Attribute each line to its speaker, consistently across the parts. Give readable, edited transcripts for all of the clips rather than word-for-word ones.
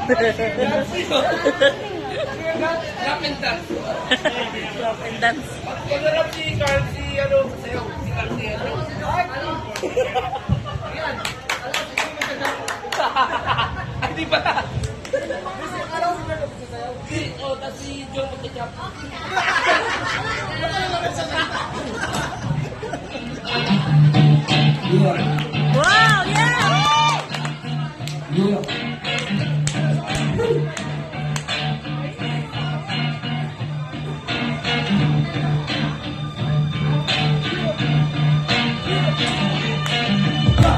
Speaker 1: Rap and dance.
Speaker 2: Rap and dance.
Speaker 1: Pag-rap si Carl, si ano, sayo. Si Carl, si ano. Yan. Ay, di ba? Oh, tas si John Pagkachap.
Speaker 2: Wow, yeah!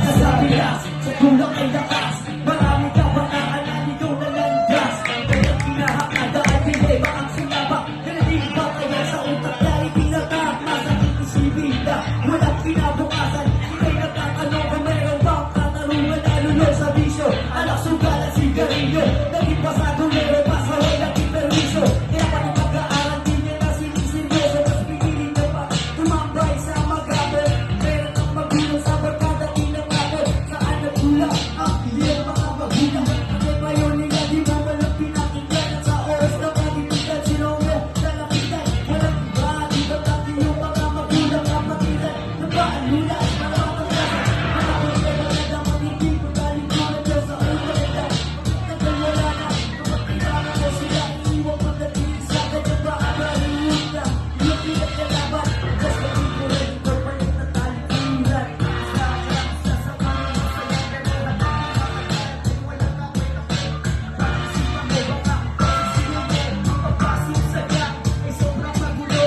Speaker 3: Sasabi na, sa tulak ay lakas. Marami ka pa na alaligaw na landas. Kaya kinahakada ay pineba ang sinabak. Nalalilig ba kaya sa utak na ipinatak? Masakit isipin na walang kinabukasan. Ika'y nagtatanong kung meron bang katarungan na lulong sa bisyo. Anak sugal at sigarilyo. Naging pasado meron pa sa walang iperwisyo. Kaya pati pag-aaral din niya na siniseryoso. Mas piniling na pa tumambay sa mag-apel. Meron ang magulang sa barkada tinangapel. Saan nagkulang ang iyong mga magulang? Kasi ngayon nila di mo walang pinakinggan. At sa oras na magitigan sino mo nalakitan. Walang iba, di ba dati yung mga magulang kapatiran? Napaalulas, maramatasan. Maraming kailangan na magiging pagkalingkuran dyan sa ulan. Nagkawala na, kapag kailangan mo sila iiwang pagdating sa kanyang pakaraliwag na. Yung pinaglalaban, just maging ko rin corporate na talikuran. Sa samahan mo sa lahat na nakakatagal. Walang kapit ako. Pag-isipan mo baka, papasok sa gang, ay sobrang magulo.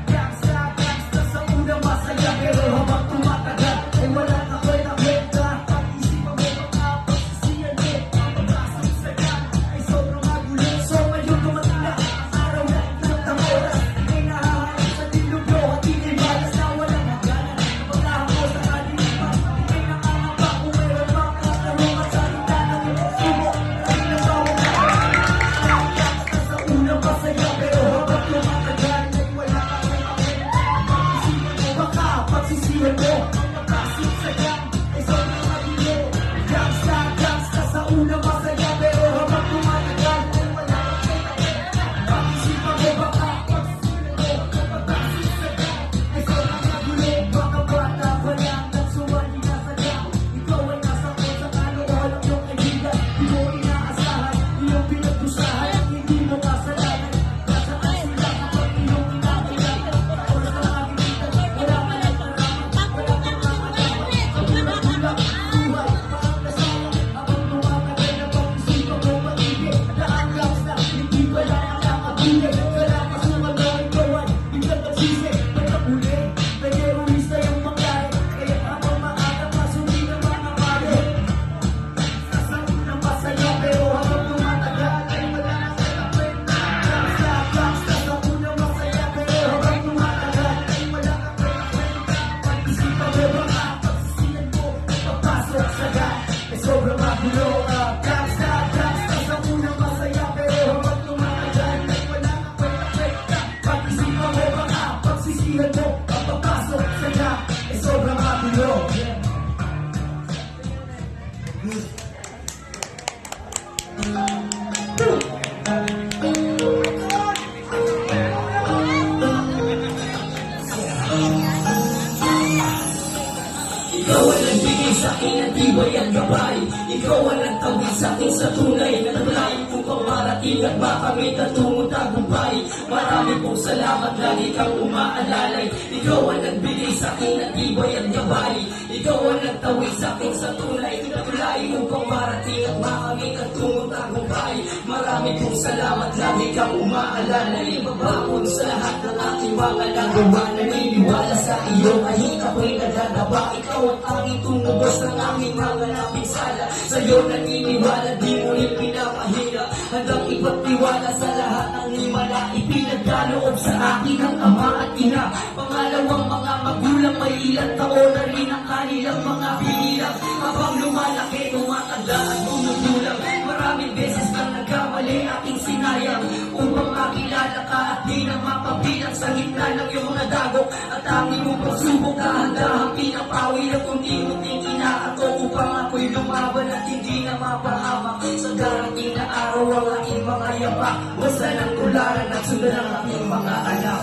Speaker 3: Gangsta, gangsta sa unang masaya, pero habang tumatagal, ay wala na kwenta-kwenta. Pag-isipan mo baka, pagsisiyan mo, papasok sa gang, ay sobrang magulo. So ngayon dumating na ang araw na ilang oras, ika'y nahahanap sa dilubyo at tinibalas na walang hangganan. Paglahan mo sa kalilipan, ika'y nakangamba kung meron bang katarungan sa gitna ng iyong subok. Ay nabawang gangsta sa unang masaya, pero habang tumatagal, ay wala na kwenta-kwenta. Pag-isipan mo baka, pagsisiyan mo, papasok sa gang, ay sobrang magulo. Gangsta, gangsta sa unang masaya, pero habang tumatagal, ay wala na kwenta-kwenta. Pag-isipan mo baka, pagsisiyan mo, papasok sa gang, ay sobrang magulo. Baka bata pa lang, nagsumali na sa gang. Ikaw ay nasa kung sa kaloohan ng iyong kaibigan. Di mo inaasahan, iyong pinagdusahan, at hindi mo kasalanan. Nasaan sila kapag iyong kinakailangan? Oras na makikita, wala ka lang taraman, wala kang kakalaman. Ang bulag-bulag, buhay, parang nasayang. Habang tumatagal na pag-isipan mo pag-ibig, na ang gangsta, hindi wala na nakabigay. Wala ka sumagaling gawan, biglang nagsisi, nagkapuli. Nag-eroista yung mangyahe, kaya habang maaga masuli ng mga mali. Sa unang masaya, pero habang tumatagal, ay wala na sa kwenta. Gangsta, gangsta sa unang masaya, pero habang tumatagal, ay wala na kwenta. Pag-isipan mo baka, pagsisiyan mo, papasok sa gang, ay sobrang magulo. Gangsta, gangsta sa unang masaya, pero habang tumatagal, ay wala na kwenta. Pag-isipan mo baka, pagsisiyan mo, papasok sa gang, ay sobrang magulo. Ikaw ang nagbigay sa'kin ng tibay at gabay. Ikaw ang nagtawid sa'kin sa tunay na naglayo kong pamarating at makamit at tungong tagumpay. Marami pong salamat, lagi kang umaalalay. Ikaw ang nagbigay sa'kin ng tibay at gabay. Ikaw ang nagtawid sa'kin sa tunay na naglayo kong pamarating at makamit at tungong tagumpay. Marami pong salamat, lagi kang umaalalay. Babakon sa lahat ng aking mga nagawa. Naniniwala sa iyo, kahit ako'y naglalaba. Ikaw ang tanging tumubos ng aming mga napinsala. Sa'yo naniniwala, di mo rin pinapahira. Hanggang ipagtiwala sa lahat ng himala. Ipinagkaloob sa akin ng ama at ina. Pangalawang mga magulang, may ilang taon na rin ang kanilang mga pinirang. Habang lumalaki, tumatanda at tumutulang. Maraming beses kang nagkamali, aking sinayang. Upang makilala ka at di na mapabilang sa gitna ng iyong mga dagok. At tanging mong pagsubok, dahan-dahang pinapawi ng unti-unting kinaatok. Upang ako'y lumaban at hindi na mapahamak sa darating na araw. Basta ng tularan at sundan ang aking mga anak.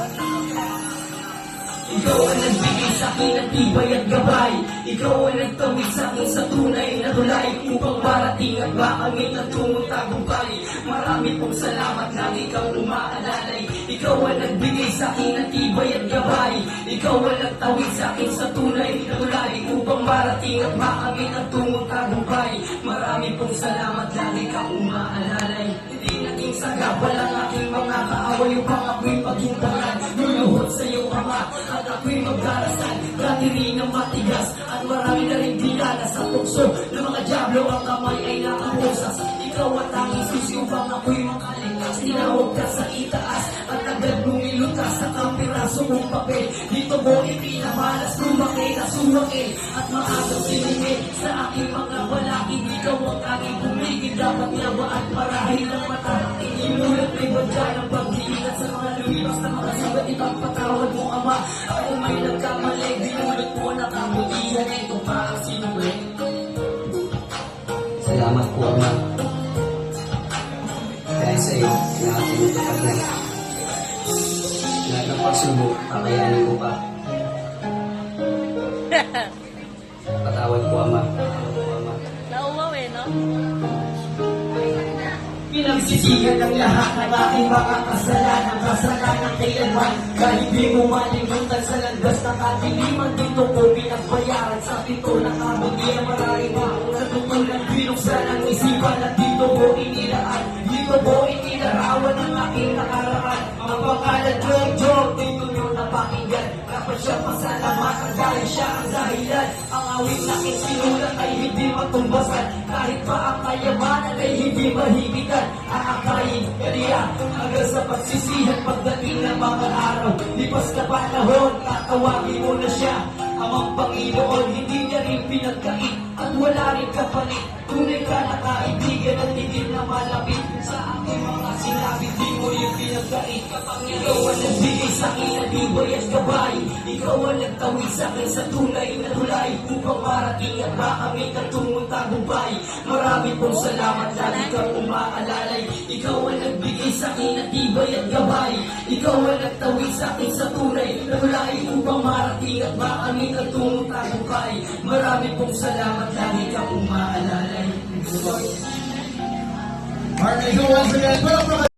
Speaker 3: Ikaw ang nagbigay sa akin ng tibay at gabay. Ikaw ang nagtawid sa akin sa tunay na tulay upang marating at makamit ang tungong tagumpay. Marami pong salamat na ikaw umaalalay. Ikaw ang nagbigay sa akin ng tibay at gabay. Ikaw ang nagtawid sa akin sa tunay na tulay upang marating at makamit ang tungong tagumpay. Marami pong salamat na ikaw umaalalay. Hindi naging sagabal ang aking mga kaaway upang ako'y paghintaran. Luluhod sa iyong ama at ako'y magdarasal. Dati rin ang matigas at marami na rin dinala sa tukso ng mga dyablo. Ang kamay ay nakaposas. Ikaw at tanging susi upang ako'y makaligtas. Tinawag ka sa itaas at agad lumilutas sa kapiraso mong papel. Dito mo ipinamalas, lumaki na sumaki at maagang siningin sa aking mga balaki. Ikaw ang tanging bumigil, dapat yawa at marahil ng mata. Inulat may badya ng pag-iingat sa mga lumipas na mga sabat. Ipagpatawad mo ama, ako may nagkamali. Binulot mo na kabutihan, ito pa ang sinuli.
Speaker 4: Salamat po, Ama. Dahil sa iyo, lahat ay natupad na. Lahat ng pagsubok, kakayanin ko pa. Patawad po, Ama. Patawad po, Ama.
Speaker 2: Nauwaw eh, no?
Speaker 3: Pinagsisihan ng lahat ng aking mga kasalanan. Kasalanan kailanman, kahit di mo malimutan sa landas ng kadiliman. Dito ko pinagbayaran sa pito ng kabutihan. Maraming akong natutunan, binuksan ang isipan at dito ko inilaan. Dito ko inilarawan ang aking nakaraan. Ang pangalan ng Diyos, dito nyo napakinggan. Dapat siya pasalamatan dahil siya ang dahilan. Ang awit na aking sinulat ay hindi matumbasan. Kahit pa ang kayamanan ay hindi mahigitan. Aakayin kaniya hanggang sa pagsisihan pagdating ng mga araw. Lipas na panahon, tatawagin mo na siya Amang Panginoon, hindi niya rin pinagkait at wala rin kapalit. Tunay ka na kaibigan at hindi na malapit sa aking mga sinabi. Di mo rin pinagkait kapag ikaw ang nagbigay sa akin ng tibay at gabay. Ikaw ang nagtawid sa akin sa tunay na tulay upang marating at makamit ang tungong tagumpay. Marami pong salamat lagi kang umaalalay. Ikaw ang nagbigay sa akin ng tibay at gabay. Ikaw ang nagtawid sa akin sa tunay na tulay upang marating at makamit ang tungong tagumpay. Marami pong salamat lagi kang umaalalay.
Speaker 5: Alright, so once again, put up